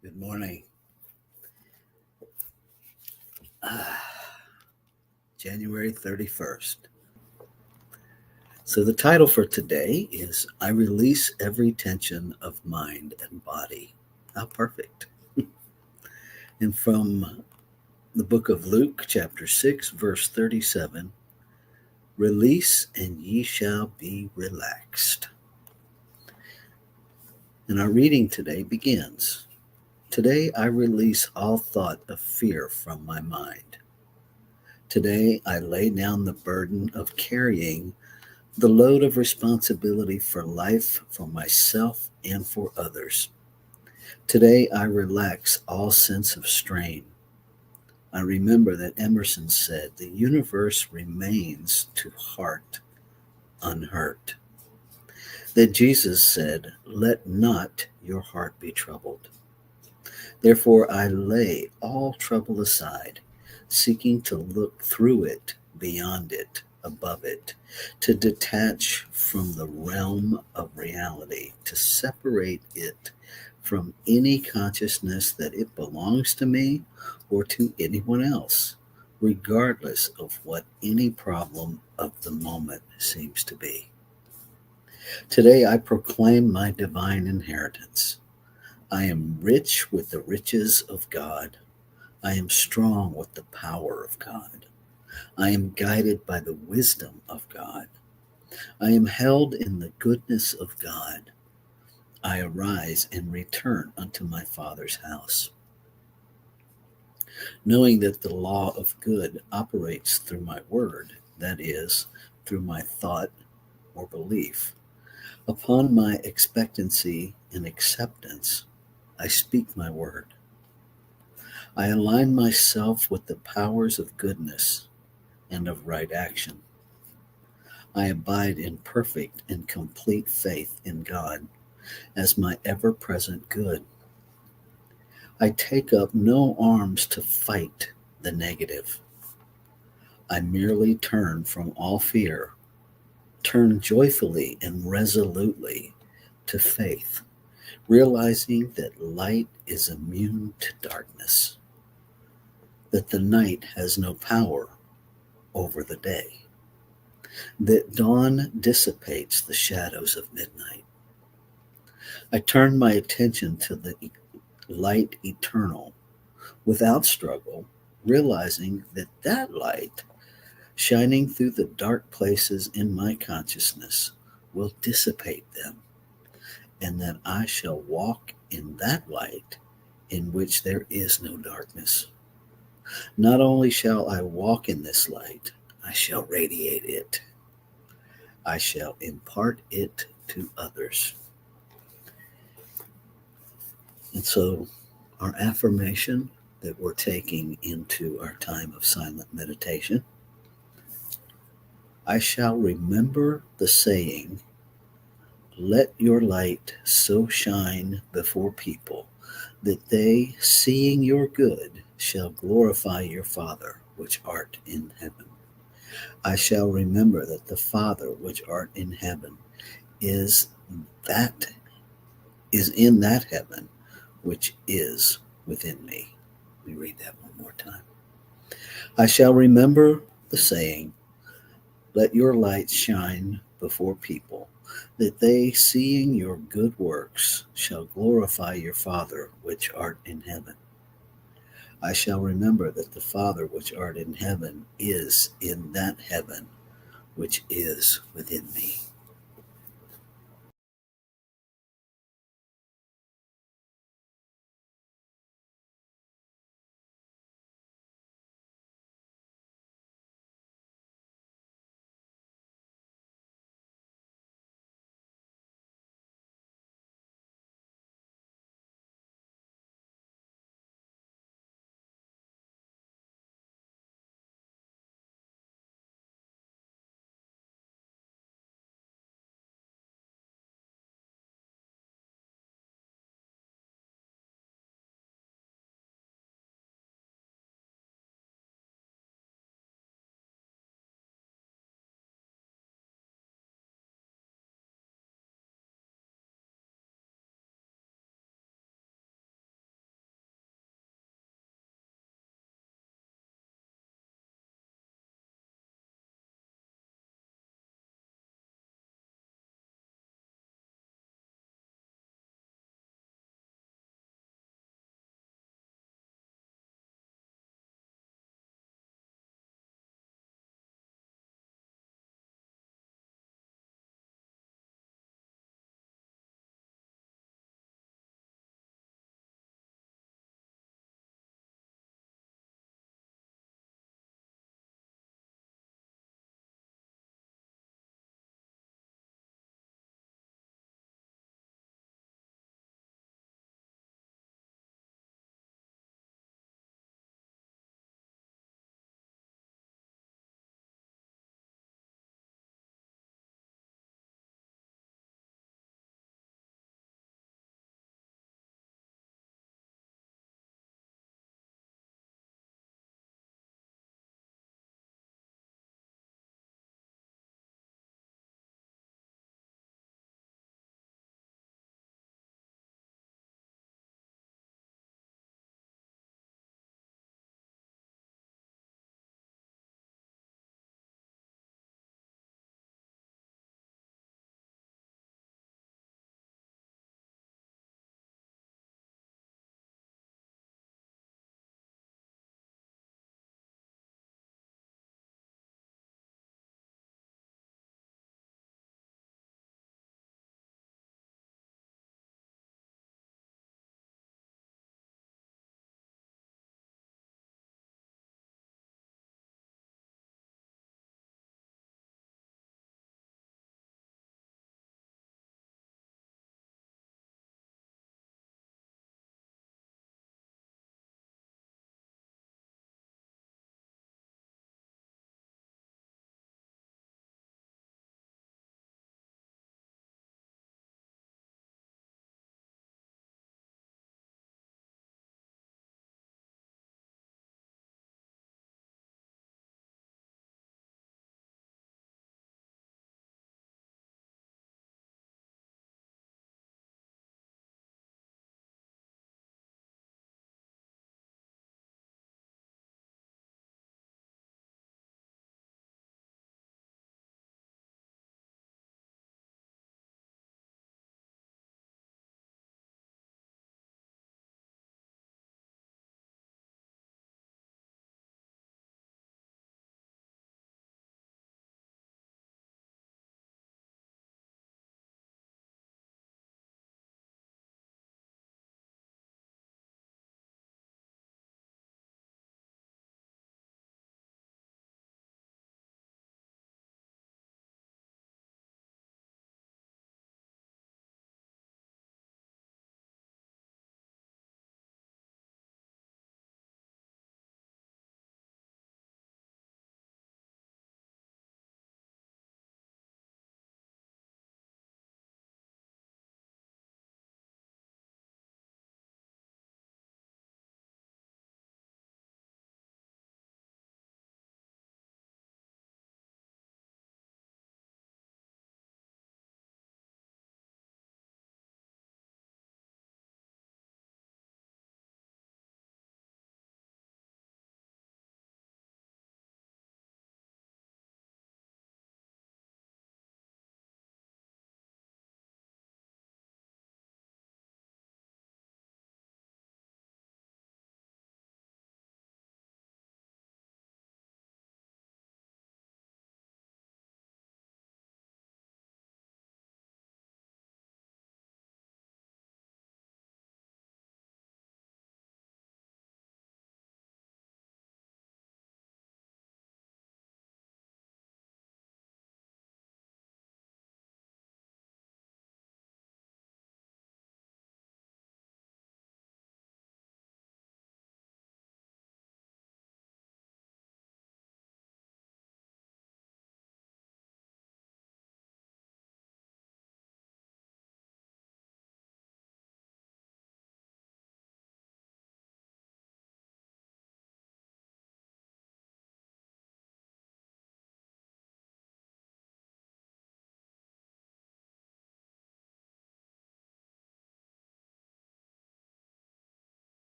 Good morning. January 31st. So, the title for today is I Release Every Tension of Mind and Body. How perfect. And from the book of Luke, chapter 6, verse 37, release and ye shall be relaxed. And our reading today begins Today I release all thought of fear from my mind. Today I lay down the burden of carrying the load of responsibility for life, for myself, and for others. Today, I relax all sense of strain. I remember that Emerson said, the universe remains to heart unhurt. That Jesus said, let not your heart be troubled. Therefore, I lay all trouble aside, seeking to look through it, beyond it, above it, to detach from the realm of reality, to separate it from any consciousness that it belongs to me or to anyone else, regardless of what any problem of the moment seems to be. Today, I proclaim my divine inheritance. I am rich with the riches of God. I am strong with the power of God. I am guided by the wisdom of God. I am held in the goodness of God. I arise and return unto my Father's house, knowing that the law of good operates through my word, that is, through my thought or belief. Upon my expectancy and acceptance, I speak my word. I align myself with the powers of goodness and of right action. I abide in perfect and complete faith in God as my ever present good. I take up no arms to fight the negative. I merely turn from all fear, turn joyfully and resolutely to faith, realizing that light is immune to darkness, that the night has no power over the day, that dawn dissipates the shadows of midnight. I turn my attention to the light eternal without struggle, realizing that that light, shining through the dark places in my consciousness, will dissipate them, and that I shall walk in that light in which there is no darkness. Not only shall I walk in this light, I shall radiate it. I shall impart it to others. And so, our affirmation that we're taking into our time of silent meditation, I shall remember the saying, let your light so shine before people that they, seeing your good, shall glorify your Father which art in heaven. I shall remember that the Father which art in heaven is that is in that heaven which is within me. Let me read that one more time. I shall remember the saying, let your light shine before people, that they, seeing your good works, shall glorify your Father which art in heaven. I shall remember that the Father which art in heaven is in that heaven which is within me.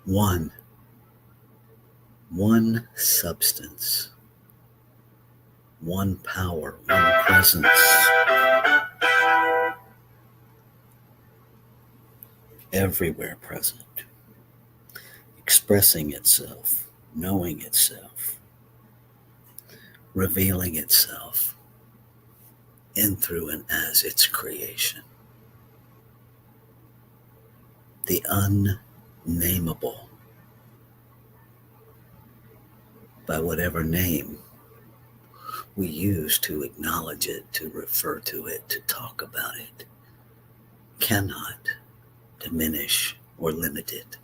One, one substance, one power, one presence, everywhere present, expressing itself, knowing itself, revealing itself in, through, and as its creation. The unnameable, by whatever name we use to acknowledge it, to refer to it, to talk about it, cannot diminish or limit it.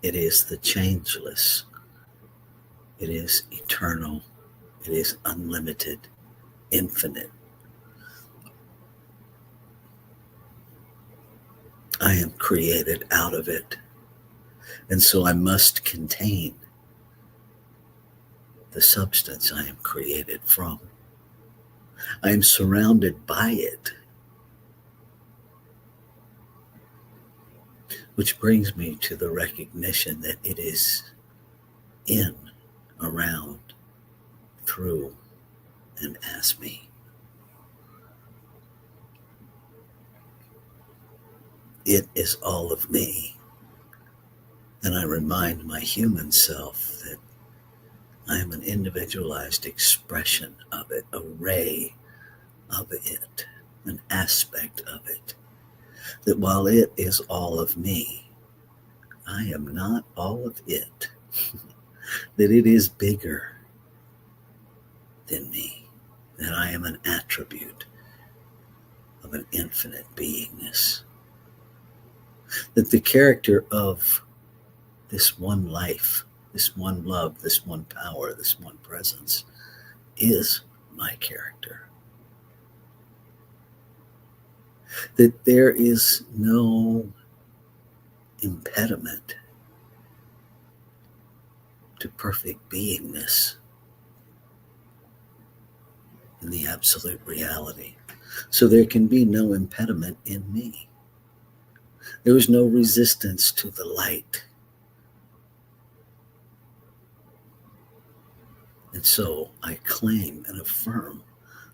It is the changeless. It is eternal. It is unlimited, infinite. I am created out of it, and so I must contain the substance I am created from. I am surrounded by it, which brings me to the recognition that it is in, around, through, and as me. It is all of me. And I remind my human self that I am an individualized expression of it, a ray of it, an aspect of it. That while it is all of me, I am not all of it. That it is bigger than me. That I am an attribute of an infinite beingness. That the character of this one life, this one love, this one power, this one presence is my character. That there is no impediment to perfect beingness in the absolute reality. So there can be no impediment in me. There is no resistance to the light. And so I claim and affirm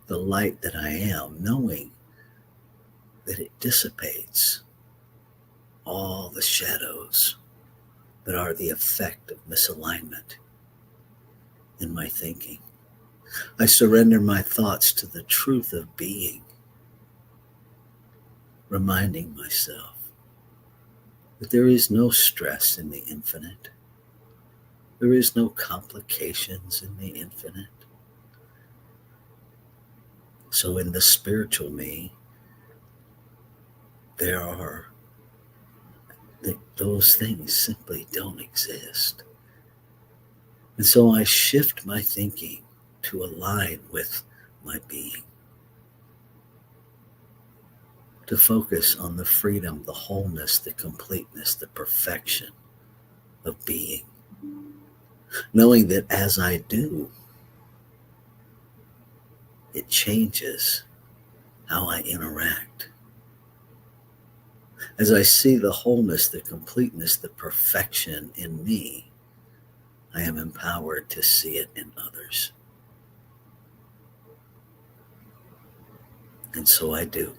the light that I am, knowing that it dissipates all the shadows that are the effect of misalignment in my thinking. I surrender my thoughts to the truth of being, reminding myself that there is no stress in the infinite. There is no complications in the infinite. So in the spiritual me, there are those things simply don't exist. And so I shift my thinking to align with my being, to focus on the freedom, the wholeness, the completeness, the perfection of being, knowing that as I do, it changes how I interact. As I see the wholeness, the completeness, the perfection in me, I am empowered to see it in others. And so I do.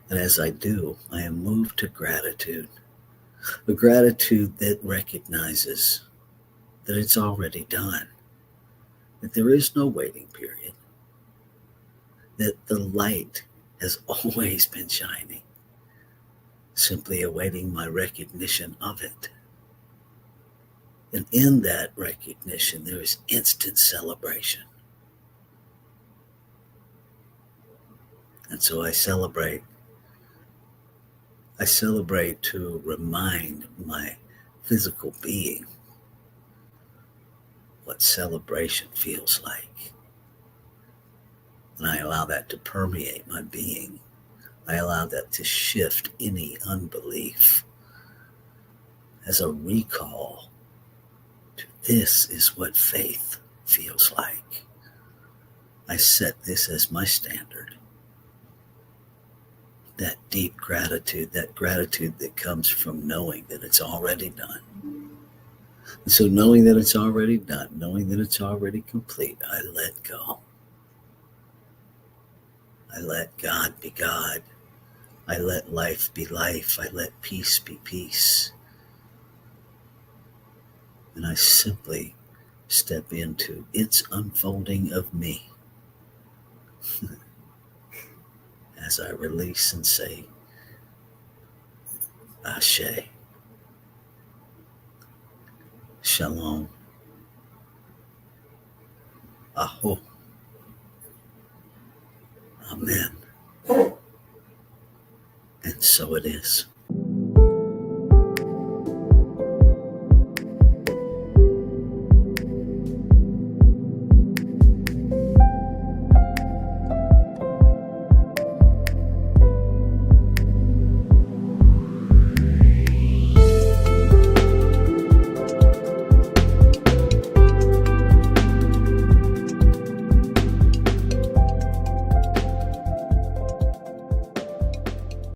And as I do, I am moved to gratitude, a gratitude that recognizes that it's already done, that there is no waiting period, that the light has always been shining, simply awaiting my recognition of it. And in that recognition, there is instant celebration. And so I celebrate to remind my physical being what celebration feels like. And I allow that to permeate my being. I allow that to shift any unbelief as a recall to this is what faith feels like. I set this as my standard. that deep gratitude, that gratitude that comes from knowing that it's already done. And so knowing that it's already done, knowing that it's already complete, I let go. I let God be God. I let life be life. I let peace be peace. And I simply step into its unfolding of me as I release and say, Ashe, Shalom, Aho, Amen. And so it is.